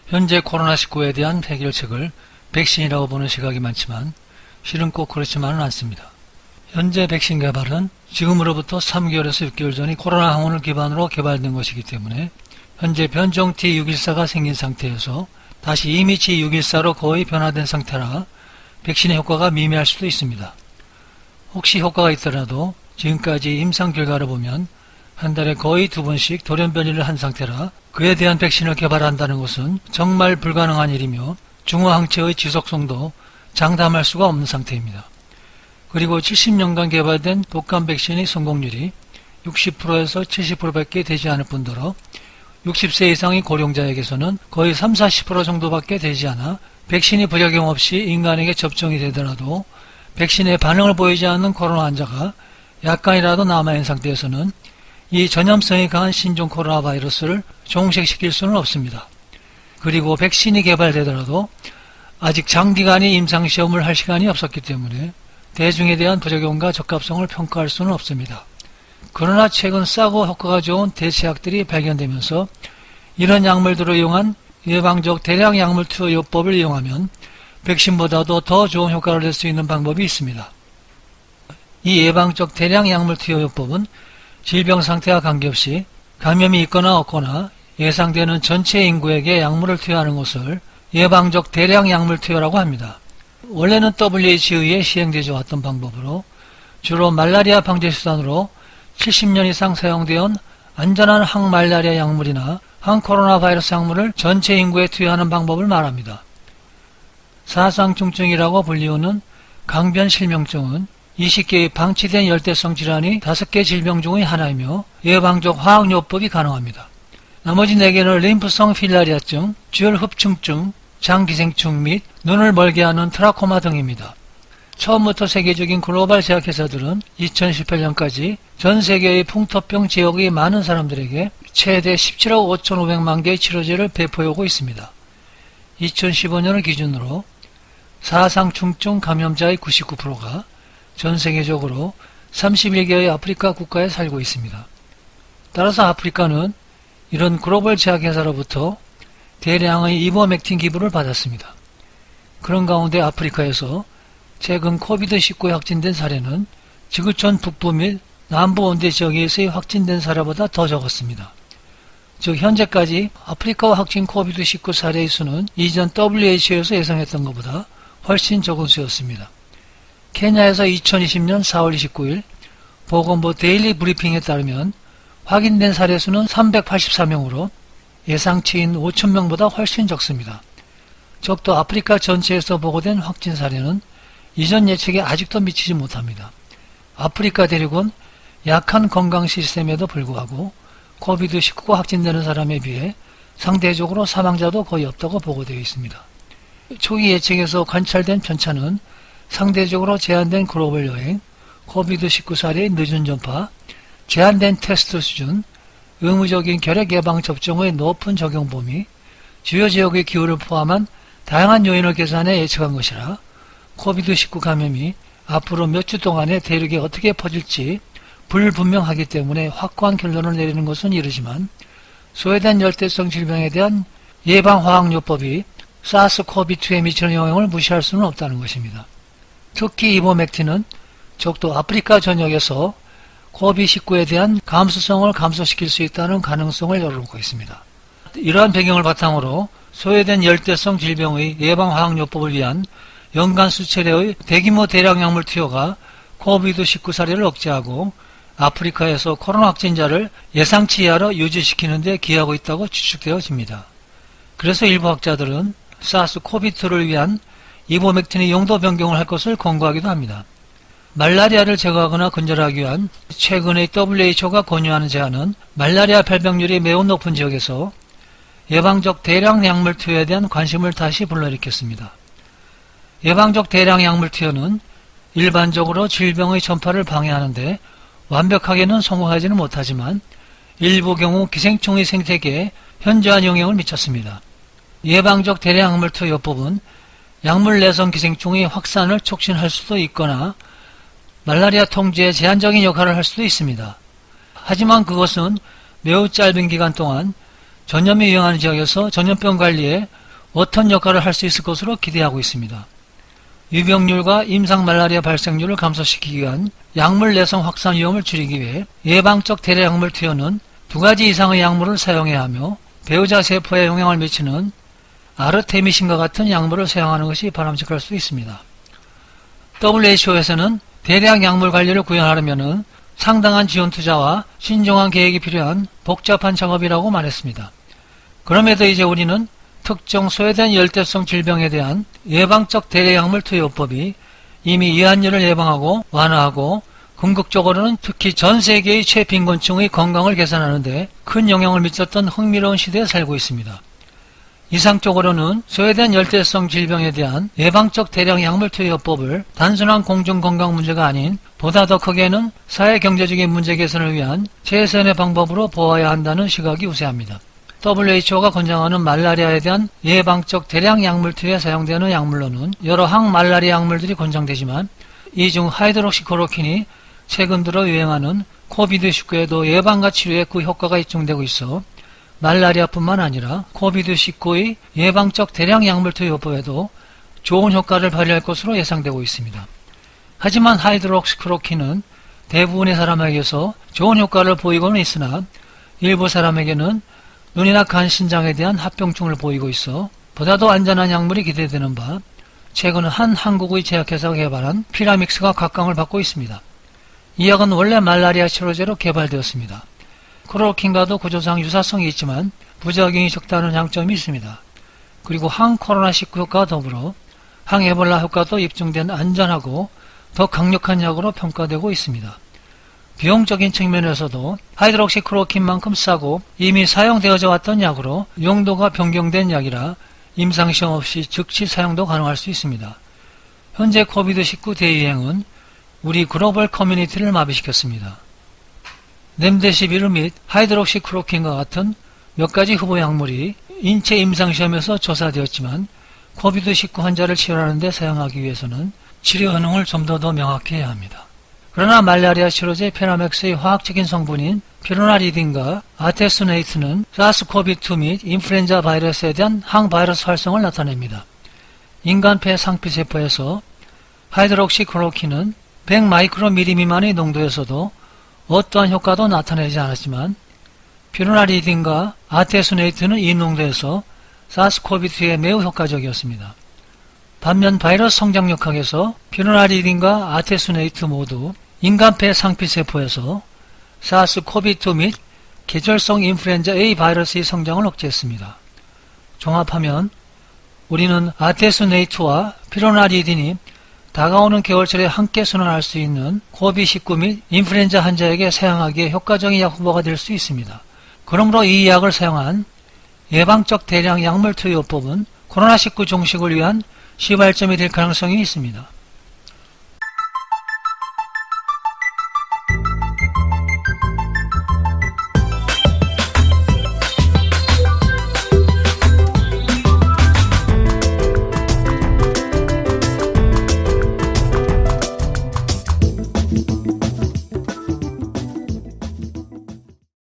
현재 코로나19에 대한 해결책을 백신이라고 보는 시각이 많지만 실은 꼭 그렇지만은 않습니다. 현재 백신 개발은 지금으로부터 3개월에서 6개월 전이 코로나 항원을 기반으로 개발된 것이기 때문에 현재 변종 T614가 생긴 상태에서 다시 이미 G614로 거의 변화된 상태라 백신의 효과가 미미할 수도 있습니다. 혹시 효과가 있더라도 지금까지 임상 결과를 보면 한 달에 거의 2번씩 돌연변이를 한 상태라 그에 대한 백신을 개발한다는 것은 정말 불가능한 일이며 중후항체의 지속성도 장담할 수가 없는 상태입니다. 그리고 70년간 개발된 독감 백신의 성공률이 60%에서 70%밖에 되지 않을 뿐더러 60세 이상의 고령자에게서는 거의 30-40% 정도밖에 되지 않아 백신이 부작용 없이 인간에게 접종이 되더라도 백신에 반응을 보이지 않는 코로나 환자가 약간이라도 남아있는 상태에서는 이 전염성이 강한 신종 코로나 바이러스를 종식시킬 수는 없습니다. 그리고 백신이 개발되더라도 아직 장기간의 임상시험을 할 시간이 없었기 때문에 대중에 대한 부작용과 적합성을 평가할 수는 없습니다. 그러나 최근 싸고 효과가 좋은 대체약들이 발견되면서 이런 약물들을 이용한 예방적 대량 약물 투여 요법을 이용하면 백신보다도 더 좋은 효과를 낼 수 있는 방법이 있습니다. 이 예방적 대량 약물 투여 요법은 질병 상태와 관계없이 감염이 있거나 없거나 예상되는 전체 인구에게 약물을 투여하는 것을 예방적 대량 약물 투여라고 합니다. 원래는 WHO에 시행되어 왔던 방법으로 주로 말라리아 방제 수단으로 70년 이상 사용되어 온 안전한 항말라리아 약물이나 항코로나 바이러스 약물을 전체 인구에 투여하는 방법을 말합니다. 사상중증이라고 불리우는 강변실명증은 20개의 방치된 열대성 질환이 5개 질병 중의 하나이며 예방적 화학요법이 가능합니다. 나머지 4개는 림프성 필라리아증, 쥐혈흡충증, 장기생충 및 눈을 멀게 하는 트라코마 등입니다. 처음부터 세계적인 글로벌 제약회사들은 2018년까지 전 세계의 풍토병 지역의 많은 사람들에게 최대 17억 5,500만 개의 치료제를 배포해오고 있습니다. 2015년을 기준으로 사상중증 감염자의 99%가 전 세계적으로 31개의 아프리카 국가에 살고 있습니다. 따라서 아프리카는 이런 글로벌 제약회사로부터 대량의 이버맥틴 기부를 받았습니다. 그런 가운데 아프리카에서 최근 코비드19에 확진된 사례는 지구촌 북부 및 남부 온대 지역에서의 확진된 사례보다 더 적었습니다. 즉 현재까지 아프리카와 확진 코비드19 사례의 수는 이전 WHO에서 예상했던 것보다 훨씬 적은 수였습니다. 케냐에서 2020년 4월 29일 보건부 데일리 브리핑에 따르면 확인된 사례 수는 384명으로 예상치인 5,000명보다 훨씬 적습니다. 적도 아프리카 전체에서 보고된 확진 사례는 이전 예측에 아직도 미치지 못합니다. 아프리카 대륙은 약한 건강 시스템에도 불구하고 코비드19가 확진되는 사람에 비해 상대적으로 사망자도 거의 없다고 보고되어 있습니다. 초기 예측에서 관찰된 편차는 상대적으로 제한된 글로벌 여행, 코비드19 사례의 늦은 전파, 제한된 테스트 수준, 의무적인 결핵 예방 접종의 높은 적용 범위, 주요 지역의 기후를 포함한 다양한 요인을 계산해 예측한 것이라 코비드19 감염이 앞으로 몇 주 동안에 대륙에 어떻게 퍼질지 불분명하기 때문에 확고한 결론을 내리는 것은 이르지만 소외된 열대성 질병에 대한 예방화학요법이 사스코비2에 미치는 영향을 무시할 수는 없다는 것입니다. 특히 이버맥틴은 적도 아프리카 전역에서 코비드19에 대한 감수성을 감소시킬 수 있다는 가능성을 열어놓고 있습니다. 이러한 배경을 바탕으로 소외된 열대성 질병의 예방화학요법을 위한 연간 수차례의 대규모 대량 약물 투여가 코비드19 사례를 억제하고 아프리카에서 코로나 확진자를 예상치 이하로 유지시키는 데 기여하고 있다고 추측되어집니다. 그래서 일부 학자들은 사스코비2를 위한 이버맥틴의 용도 변경을 할 것을 권고하기도 합니다. 말라리아를 제거하거나 근절하기 위한 최근의 WHO가 권유하는 제안은 말라리아 발병률이 매우 높은 지역에서 예방적 대량 약물 투여에 대한 관심을 다시 불러일으켰습니다. 예방적 대량 약물 투여는 일반적으로 질병의 전파를 방해하는데 완벽하게는 성공하지는 못하지만 일부 경우 기생충의 생태계에 현저한 영향을 미쳤습니다. 예방적 대량 약물 투여 요법은 약물 내성 기생충의 확산을 촉진할 수도 있거나 말라리아 통제에 제한적인 역할을 할 수도 있습니다. 하지만 그것은 매우 짧은 기간 동안 전염이 유행하는 지역에서 전염병 관리에 어떤 역할을 할 수 있을 것으로 기대하고 있습니다. 유병률과 임상 말라리아 발생률을 감소시키기 위한 약물 내성 확산 위험을 줄이기 위해 예방적 대량약물 투여는 2가지 이상의 약물을 사용해야 하며 배우자 세포에 영향을 미치는 아르테미신과 같은 약물을 사용하는 것이 바람직할 수 있습니다. WHO에서는 대량 약물 관리를 구현하려면 상당한 지원 투자와 신중한 계획이 필요한 복잡한 작업이라고 말했습니다. 그럼에도 이제 우리는 특정 소외된 열대성 질병에 대한 예방적 대량약물 투여법이 이미 이한율을 예방하고 완화하고 궁극적으로는 특히 전 세계의 최빈곤층의 건강을 개선하는 데 큰 영향을 미쳤던 흥미로운 시대에 살고 있습니다. 이상적으로는 소외된 열대성 질병에 대한 예방적 대량약물 투여법을 단순한 공중건강 문제가 아닌 보다 더 크게는 사회경제적인 문제 개선을 위한 최선의 방법으로 보아야 한다는 시각이 우세합니다. WHO가 권장하는 말라리아에 대한 예방적 대량 약물 투여에 사용되는 약물로는 여러 항말라리아 약물들이 권장되지만 이 중 하이드록시클로킨이 최근 들어 유행하는 코비드19에도 예방과 치료에 그 효과가 입증되고 있어 말라리아뿐만 아니라 코비드19의 예방적 대량 약물 투여법에도 좋은 효과를 발휘할 것으로 예상되고 있습니다. 하지만 하이드록시클로킨은 대부분의 사람에게서 좋은 효과를 보이고는 있으나 일부 사람에게는 눈이나 간, 신장에 대한 합병증을 보이고 있어 보다도 안전한 약물이 기대되는 바 최근 한 한국의 제약회사가 개발한 피라믹스가 각광을 받고 있습니다. 이 약은 원래 말라리아 치료제로 개발되었습니다. 클로로킨과도 구조상 유사성이 있지만 부작용이 적다는 장점이 있습니다. 그리고 항코로나19 효과와 더불어 항에볼라 효과도 입증된 안전하고 더 강력한 약으로 평가되고 있습니다. 비용적인 측면에서도 하이드록시클로킨만큼 싸고 이미 사용되어져 왔던 약으로 용도가 변경된 약이라 임상시험 없이 즉시 사용도 가능할 수 있습니다. 현재 코비드19 대유행은 우리 글로벌 커뮤니티를 마비시켰습니다. 렘데시비르 및 하이드록시클로킨과 같은 몇 가지 후보 약물이 인체 임상시험에서 조사되었지만 코비드19 환자를 치료하는 데 사용하기 위해서는 치료 효능을 좀 더 명확히 해야 합니다. 그러나 말라리아 치료제 페라맥스의 화학적인 성분인 피로나리딘과 아테수네이트는 사스코비2 및 인플루엔자 바이러스에 대한 항바이러스 활성을 나타냅니다. 인간 폐 상피세포에서 하이드록시클로킨은 100 마이크로미리 미만의 농도에서도 어떠한 효과도 나타내지 않았지만 피로나리딘과 아테수네이트는 이 농도에서 사스코비2에 매우 효과적이었습니다. 반면 바이러스 성장역학에서 피로나리딘과 아테수네이트 모두 인간폐 상피세포에서 사스코비2 및 계절성 인플루엔자 A 바이러스의 성장을 억제했습니다. 종합하면 우리는 아테수네이트와 피로나리딘이 다가오는 겨울철에 함께 선언할 수 있는 코비드19 및 인플루엔자 환자에게 사용하기에 효과적인 약 후보가 될 수 있습니다. 그러므로 이 약을 사용한 예방적 대량 약물 투여법은 코로나19 종식을 위한 시발점이 될 가능성이 있습니다.